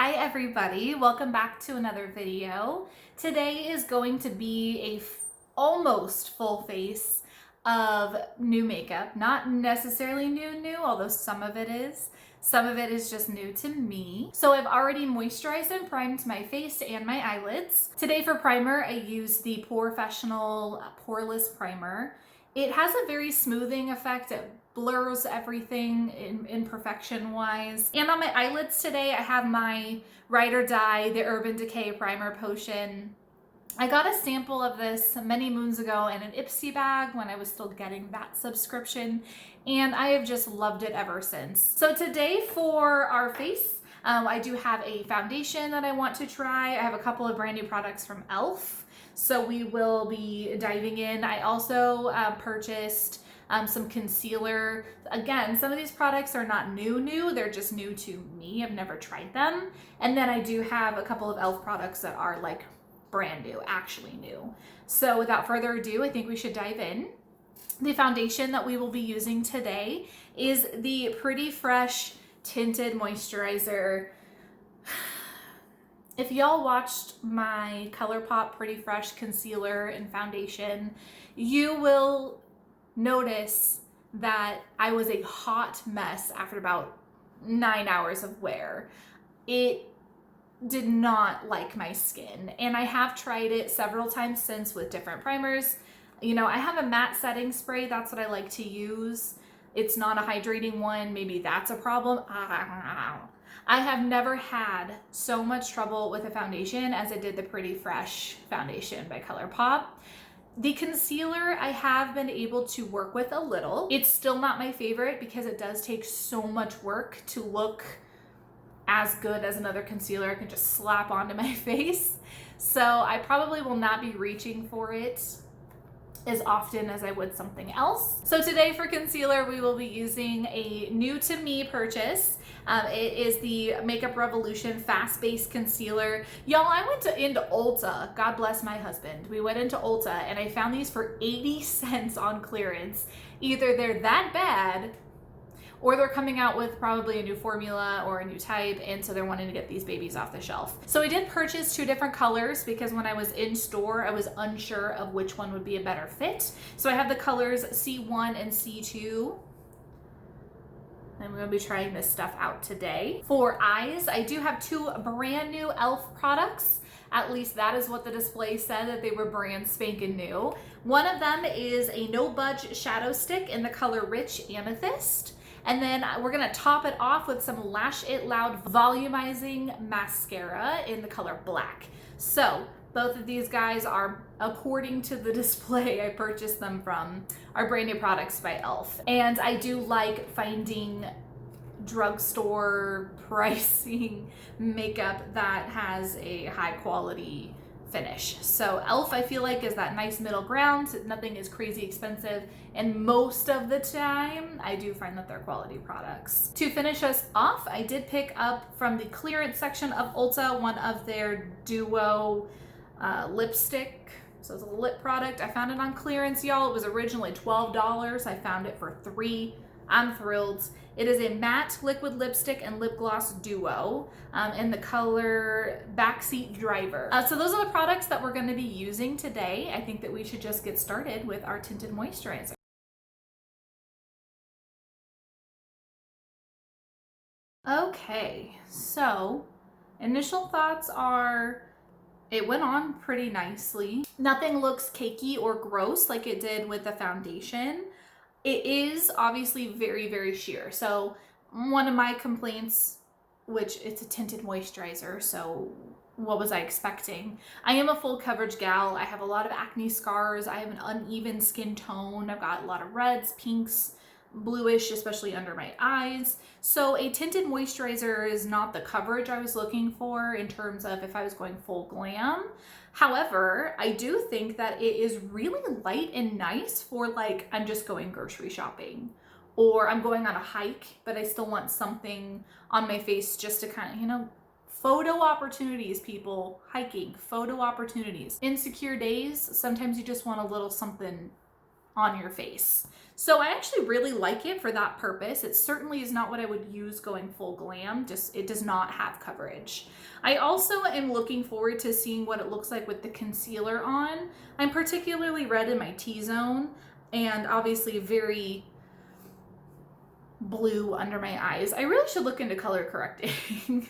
Hi everybody, welcome back to another video. Today is going to be a almost full face of new makeup. Not necessarily new, although some of it is. Some of it is just new to me. So I've already moisturized and primed my face and my eyelids. Today for primer, I used the Professional Poreless Primer. It has a very smoothing effect. It blurs everything imperfection wise. And on my eyelids today, I have my Ride or Die, the Urban Decay Primer Potion. I got a sample of this many moons ago in an Ipsy bag when I was still getting that subscription, and I have just loved it ever since. So today for our face, I do have a foundation that I want to try. I have a couple of brand new products from E.L.F. So we will be diving in. I also purchased some concealer. Again, some of these products are not new, they're just new to me. I've never tried them. And then I do have a couple of E.L.F. products that are like brand new, actually new. So without further ado, I think we should dive in. The foundation that we will be using today is the Pretty Fresh Tinted Moisturizer. If y'all watched my ColourPop Pretty Fresh concealer and foundation, you will notice that I was a hot mess after about 9 hours of wear. It did not like my skin, and I have tried it several times since with different primers. You know, I have a matte setting spray. That's what I like to use. It's not a hydrating one. Maybe that's a problem. I have never had so much trouble with a foundation as I did the Pretty Fresh foundation by ColourPop. The concealer I have been able to work with a little. It's still not my favorite because it does take so much work to look as good as another concealer I can just slap onto my face. So I probably will not be reaching for it as often as I would something else. So today for concealer, we will be using a new to me purchase. It is the Makeup Revolution Fast Base Concealer. Y'all, I went into Ulta, God bless my husband. We went into Ulta and I found these for 80 cents on clearance. Either they're that bad or they're coming out with probably a new formula or a new type, and so they're wanting to get these babies off the shelf. So I did purchase 2 different colors because when I was in store, I was unsure of which one would be a better fit. So I have the colors C1 and C2. I'm going to be trying this stuff out today. For eyes, I do have 2 brand new E.L.F. products. At least that is what the display said, that they were brand spanking new. One of them is a No Budge Shadow Stick in the color Rich Amethyst. And then we're gonna top it off with some Lash It Loud Volumizing Mascara in the color Black. So both of these guys are, according to the display I purchased them from, are brand new products by E.L.F. And I do like finding drugstore pricing makeup that has a high quality finish. So E.L.F. I feel like is that nice middle ground. Nothing is crazy expensive, and most of the time I do find that they're quality products. To finish us off, I did pick up from the clearance section of Ulta one of their Duo lipstick. So it's a lip product. I found it on clearance, y'all. It was originally $12. I found it for $3. I'm thrilled. It is a matte liquid lipstick and lip gloss duo in the color Backseat Driver. So those are the products that we're going to be using today. I think that we should just get started with our tinted moisturizer. Okay, so initial thoughts are it went on pretty nicely. Nothing looks cakey or gross like it did with the foundation. It is obviously very, very sheer. So one of my complaints, which it's a tinted moisturizer, so what was I expecting? I am a full coverage gal. I have a lot of acne scars. I have an uneven skin tone. I've got a lot of reds, pinks, bluish, especially under my eyes. So a tinted moisturizer is not the coverage I was looking for in terms of if I was going full glam. However, I do think that it is really light and nice for like, I'm just going grocery shopping or I'm going on a hike, but I still want something on my face just to kind of, you know, photo opportunities, people, hiking, photo opportunities. Insecure days, sometimes you just want a little something on your face. So I actually really like it for that purpose. It certainly is not what I would use going full glam, just it does not have coverage. I also am looking forward to seeing what it looks like with the concealer on. I'm particularly red in my T-zone and obviously very blue under my eyes. I really should look into color correcting.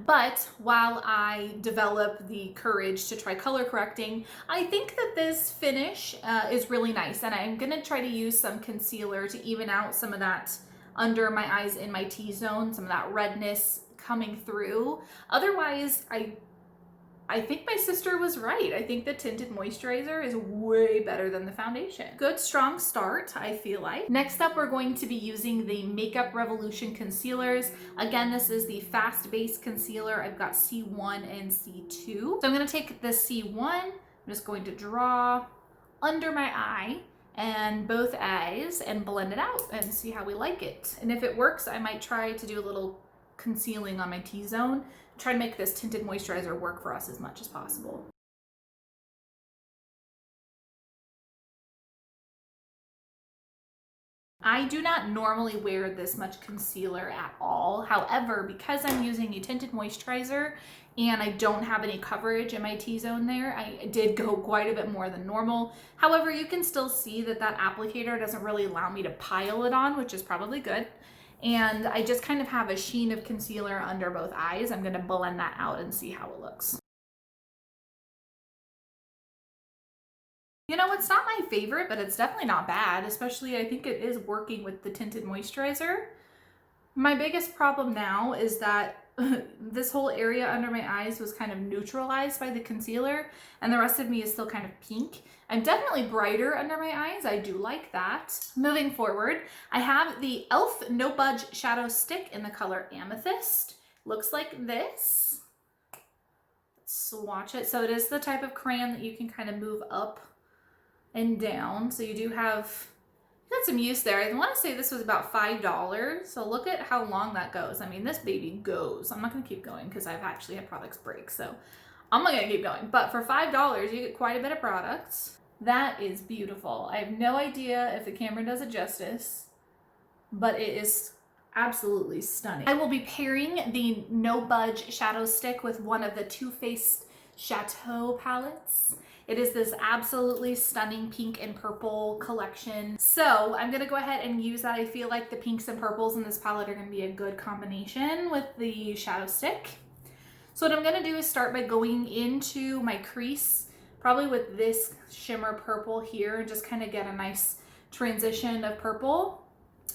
But while I develop the courage to try color correcting, I think that this finish is really nice, and I'm gonna try to use some concealer to even out some of that under my eyes in my T-zone, some of that redness coming through. Otherwise, I think my sister was right. I think the Tinted Moisturizer is way better than the foundation. Good, strong start, I feel like. Next up, we're going to be using the Makeup Revolution concealers. Again, this is the Fast Base Concealer. I've got C1 and C2. So I'm gonna take the C1, I'm just going to draw under my eye and both eyes and blend it out and see how we like it. And if it works, I might try to do a little concealing on my T-zone, try to make this tinted moisturizer work for us as much as possible. I do not normally wear this much concealer at all. However, because I'm using a tinted moisturizer and I don't have any coverage in my T-zone there, I did go quite a bit more than normal. However, you can still see that that applicator doesn't really allow me to pile it on, which is probably good. And I just kind of have a sheen of concealer under both eyes. I'm gonna blend that out and see how it looks. You know, it's not my favorite, but it's definitely not bad, especially I think it is working with the tinted moisturizer. My biggest problem now is that this whole area under my eyes was kind of neutralized by the concealer, and the rest of me is still kind of pink. I'm definitely brighter under my eyes. I do like that. Moving forward, I have the E.L.F No Budge Shadow Stick in the color Amethyst. Looks like this. Let's swatch it. So it is the type of crayon that you can kind of move up and down. So you do have got some use there. I want to say this was about $5. So look at how long that goes. I mean, this baby goes. I'm not going to keep going because I've actually had products break. So I'm not going to keep going. But for $5, you get quite a bit of products. That is beautiful. I have no idea if the camera does it justice, but it is absolutely stunning. I will be pairing the No Budge Shadow Stick with one of the Too Faced Chateau palettes. It is this absolutely stunning pink and purple collection. So I'm gonna go ahead and use that. I feel like the pinks and purples in this palette are gonna be a good combination with the shadow stick. So what I'm gonna do is start by going into my crease, probably with this shimmer purple here, and just kind of get a nice transition of purple.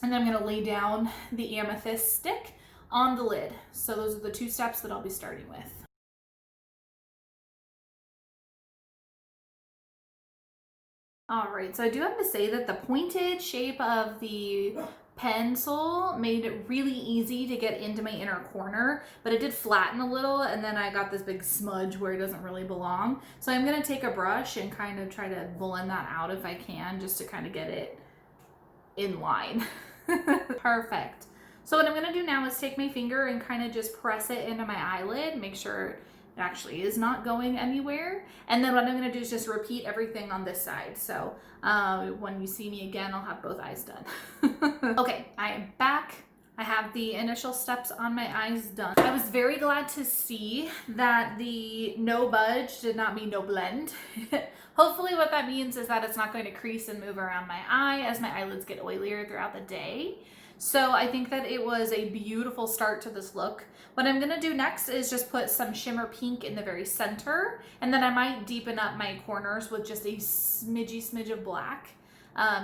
And then I'm gonna lay down the amethyst stick on the lid. So those are the two steps that I'll be starting with. All right, so I do have to say that the pointed shape of the pencil made it really easy to get into my inner corner, but it did flatten a little, and then I got this big smudge where it doesn't really belong. So I'm gonna take a brush and kind of try to blend that out if I can, just to kind of get it in line. Perfect. So what I'm gonna do now is take my finger and kind of just press it into my eyelid, make sure it actually is not going anywhere. And then what I'm gonna do is just repeat everything on this side. So when you see me again, I'll have both eyes done. Okay, I am back. I have the initial steps on my eyes done. I was very glad to see that the no budge did not mean no blend. Hopefully what that means is that it's not going to crease and move around my eye as my eyelids get oilier throughout the day. So I think that it was a beautiful start to this look. What I'm gonna do next is just put some shimmer pink in the very center, and then I might deepen up my corners with just a smidge of black.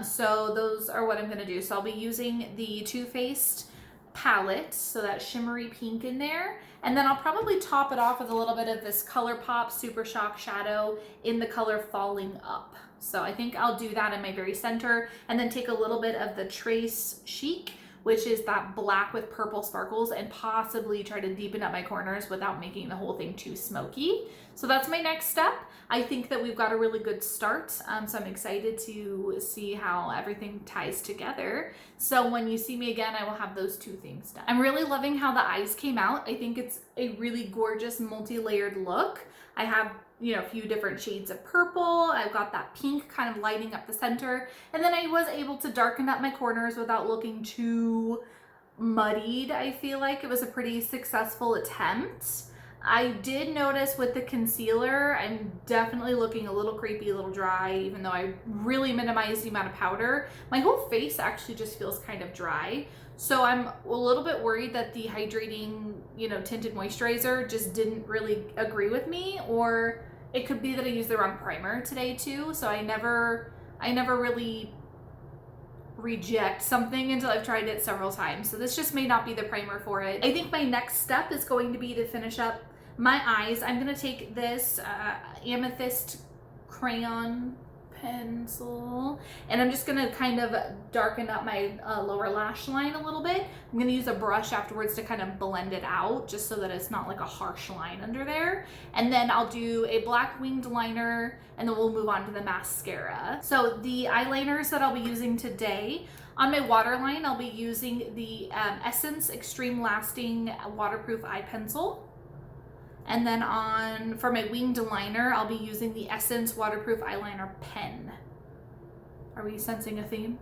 So those are what I'm gonna do. So I'll be using the Too Faced palette, so that shimmery pink in there, and then I'll probably top it off with a little bit of this ColourPop Super Shock shadow in the color Falling Up. So I think I'll do that in my very center, and then take a little bit of the Trace Chic, which is that black with purple sparkles, and possibly try to deepen up my corners without making the whole thing too smoky. So that's my next step. I think that we've got a really good start, so I'm excited to see how everything ties together. So when you see me again, I will have those two things done. I'm really loving how the eyes came out. I think it's a really gorgeous multi-layered look. I have, you know, a few different shades of purple. I've got that pink kind of lighting up the center. And then I was able to darken up my corners without looking too muddied. I feel like it was a pretty successful attempt. I did notice with the concealer, I'm definitely looking a little creepy, a little dry, even though I really minimized the amount of powder. My whole face actually just feels kind of dry. So I'm a little bit worried that the hydrating, you know, tinted moisturizer just didn't really agree with me, or it could be that I used the wrong primer today too. So I never really reject something until I've tried it several times. So this just may not be the primer for it. I think my next step is going to be to finish up my eyes. I'm going to take this amethyst crayon pencil and I'm just going to kind of darken up my lower lash line a little bit. I'm going to use a brush afterwards to kind of blend it out just so that it's not like a harsh line under there. And then I'll do a black winged liner and then we'll move on to the mascara. So the eyeliners that I'll be using today, on my waterline, I'll be using the Essence Extreme Lasting Waterproof Eye Pencil. And then for my winged liner, I'll be using the Essence Waterproof Eyeliner Pen. Are we sensing a theme?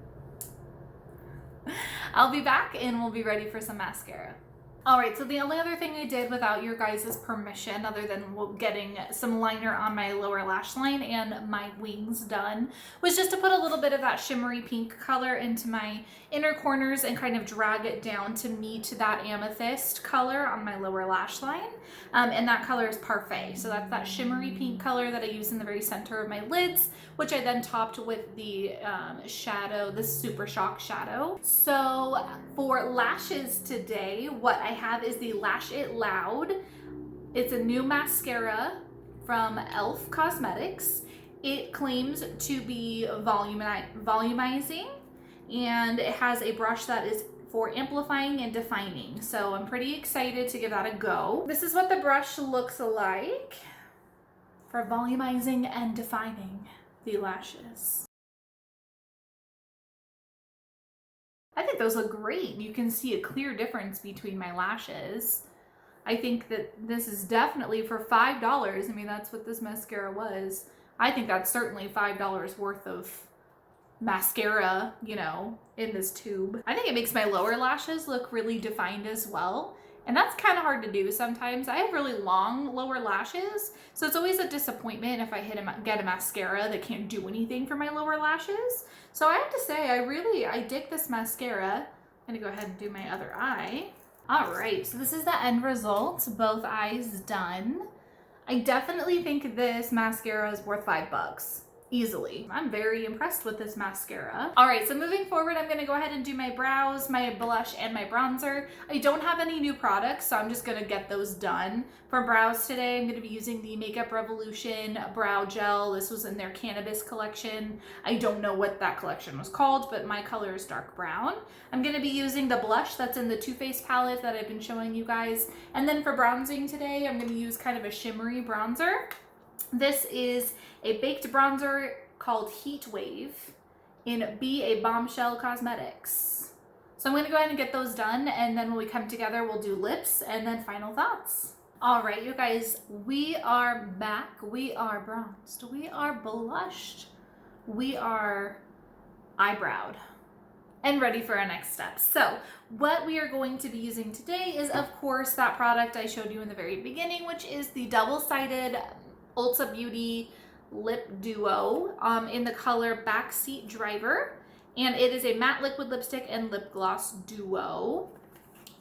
I'll be back and we'll be ready for some mascara. All right, so the only other thing I did without your guys' permission, other than getting some liner on my lower lash line and my wings done, was just to put a little bit of that shimmery pink color into my inner corners and kind of drag it down to meet that amethyst color on my lower lash line. And that color is Parfait. So that's that shimmery pink color that I use in the very center of my lids, which I then topped with the shadow, the Super Shock shadow. So for lashes today, what I have is the Lash It Loud. It's a new mascara from E.L.F Cosmetics. It claims to be volumizing, and it has a brush that is for amplifying and defining. So I'm pretty excited to give that a go. This is what the brush looks like for volumizing and defining the lashes. I think those look great. You can see a clear difference between my lashes. I think that this is definitely for $5. I mean, that's what this mascara was. I think that's certainly $5 worth of mascara, you know, in this tube. I think it makes my lower lashes look really defined as well. And that's kind of hard to do sometimes. I have really long lower lashes, so it's always a disappointment if I get a mascara that can't do anything for my lower lashes. So I have to say, I dig this mascara. I'm gonna go ahead and do my other eye. All right, so this is the end result. Both eyes done. I definitely think this mascara is worth $5. Easily. I'm very impressed with this mascara. All right, so moving forward, I'm gonna go ahead and do my brows, my blush, and my bronzer. I don't have any new products, so I'm just gonna get those done. For brows today, I'm gonna be using the Makeup Revolution Brow Gel. This was in their Cannabis collection. I don't know what that collection was called, but my color is dark brown. I'm gonna be using the blush that's in the Too Faced palette that I've been showing you guys. And then for bronzing today, I'm gonna use kind of a shimmery bronzer. This is a baked bronzer called Heat Wave in Be a Bombshell Cosmetics. So I'm going to go ahead and get those done, and then when we come together, we'll do lips and then final thoughts. All right, you guys, we are back. We are bronzed. We are blushed. We are eyebrowed and ready for our next step. So what we are going to be using today is, of course, that product I showed you in the very beginning, which is the double-sided Ulta Beauty Lip Duo in the color Backseat Driver. And it is a matte liquid lipstick and lip gloss duo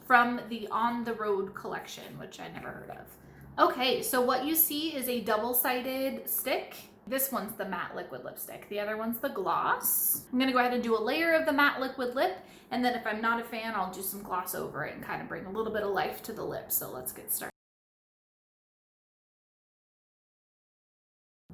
from the On the Road collection, which I never heard of. Okay, so what you see is a double-sided stick. This one's the matte liquid lipstick. The other one's the gloss. I'm gonna go ahead and do a layer of the matte liquid lip, and then if I'm not a fan, I'll do some gloss over it and kind of bring a little bit of life to the lip. So let's get started.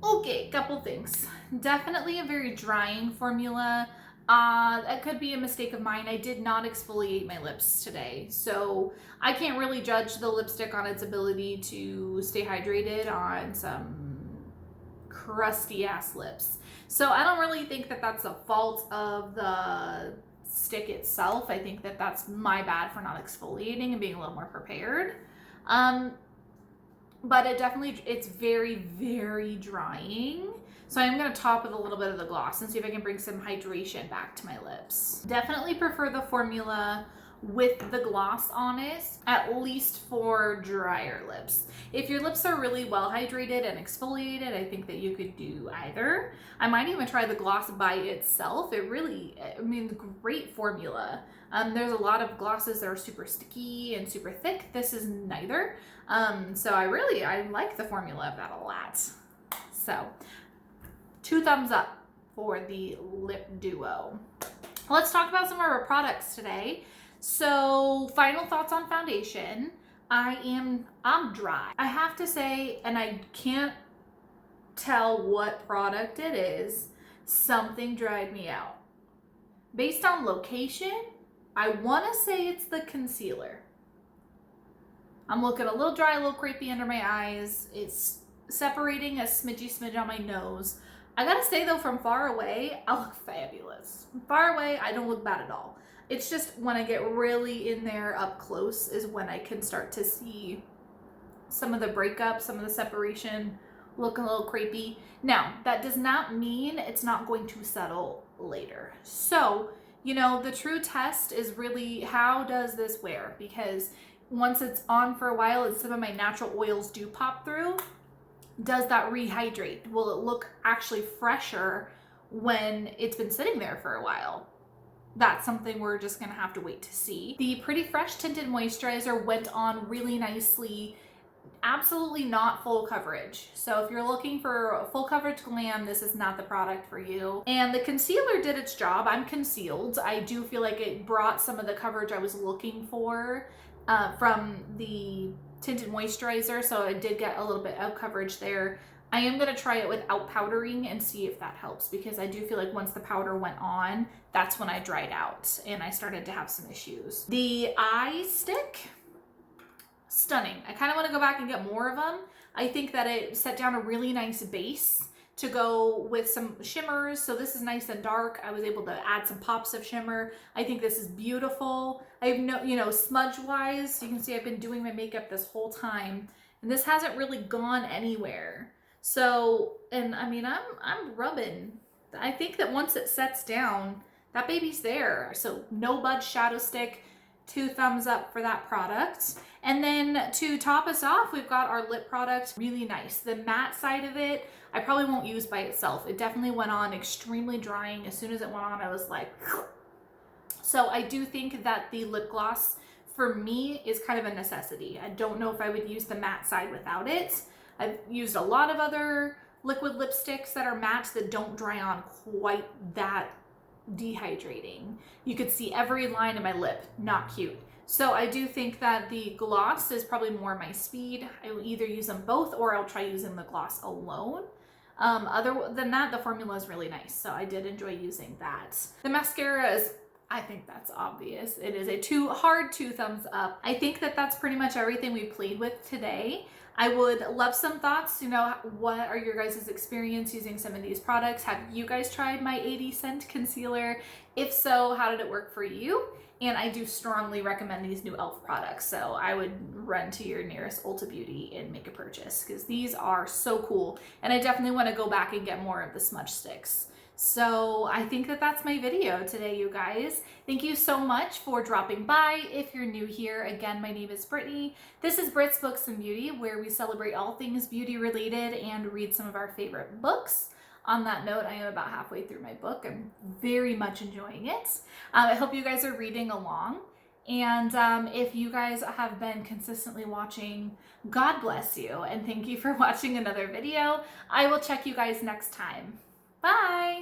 Okay, couple things. Definitely a very drying formula. That could be a mistake of mine. I did not exfoliate my lips today, so I can't really judge the lipstick on its ability to stay hydrated on some crusty ass lips. So I don't really think that that's a fault of the stick itself. I think that that's my bad for not exfoliating and being a little more prepared. But it's very, very drying. So I'm going to top with a little bit of the gloss and see if I can bring some hydration back to my lips. Definitely prefer the formula with the gloss on it, at least for drier lips. If your lips are really well hydrated and exfoliated, I think that you could do either. I might even try the gloss by itself. Great formula. There's a lot of glosses that are super sticky and super thick. This is neither. So I like the formula of that a lot. So 2 thumbs up for the lip duo. Let's talk about some of our products today. So final thoughts on foundation. I'm dry. I have to say, and I can't tell what product it is, something dried me out. Based on location, I want to say it's the concealer. I'm looking a little dry, a little crepey under my eyes. It's separating a smidge on my nose. I gotta say though, from far away, I look fabulous. From far away, I don't look bad at all. It's just when I get really in there up close is when I can start to see some of the breakup, some of the separation, looking a little crepey. Now, that does not mean it's not going to settle later. So, the true test is really, how does this wear? Because once it's on for a while and some of my natural oils do pop through, does that rehydrate? Will it look actually fresher when it's been sitting there for a while? That's something we're just gonna have to wait to see. The Pretty Fresh Tinted Moisturizer went on really nicely. Absolutely not full coverage. So if you're looking for a full coverage glam, this is not the product for you. And the concealer did its job. I'm concealed. I do feel like it brought some of the coverage I was looking for from the Tinted Moisturizer. So I did get a little bit of coverage there. I am going to try it without powdering and see if that helps, because I do feel like once the powder went on, that's when I dried out and I started to have some issues. The eye stick, stunning. I kind of want to go back and get more of them. I think that it set down a really nice base to go with some shimmers. So this is nice and dark. I was able to add some pops of shimmer. I think this is beautiful. I have no, smudge wise, you can see I've been doing my makeup this whole time and this hasn't really gone anywhere. So, and I'm rubbing. I think that once it sets down, that baby's there. So no Budge shadow stick, 2 thumbs up for that product. And then to top us off, we've got our lip product, really nice. The matte side of it, I probably won't use by itself. It definitely went on extremely drying. As soon as it went on, I was like, whew. So I do think that the lip gloss for me is kind of a necessity. I don't know if I would use the matte side without it. I've used a lot of other liquid lipsticks that are matte that don't dry on quite that dehydrating. You could see every line of my lip, not cute. So I do think that the gloss is probably more my speed. I will either use them both or I'll try using the gloss alone. Other than that, the formula is really nice. So I did enjoy using that. The mascara is, I think that's obvious. It is a hard 2 thumbs up. I think that that's pretty much everything we played with today. I would love some thoughts. What are your guys' experience using some of these products? Have you guys tried my 80-cent concealer? If so, how did it work for you? And I do strongly recommend these new E.L.F products. So I would run to your nearest Ulta Beauty and make a purchase because these are so cool. And I definitely want to go back and get more of the smudge sticks. So I think that that's my video today, you guys. Thank you so much for dropping by. If you're new here, again, my name is Brittany. This is Brit's Books and Beauty, where we celebrate all things beauty related and read some of our favorite books. On that note, I am about halfway through my book. I'm very much enjoying it. I hope you guys are reading along. And if you guys have been consistently watching, God bless you. And thank you for watching another video. I will check you guys next time. Bye.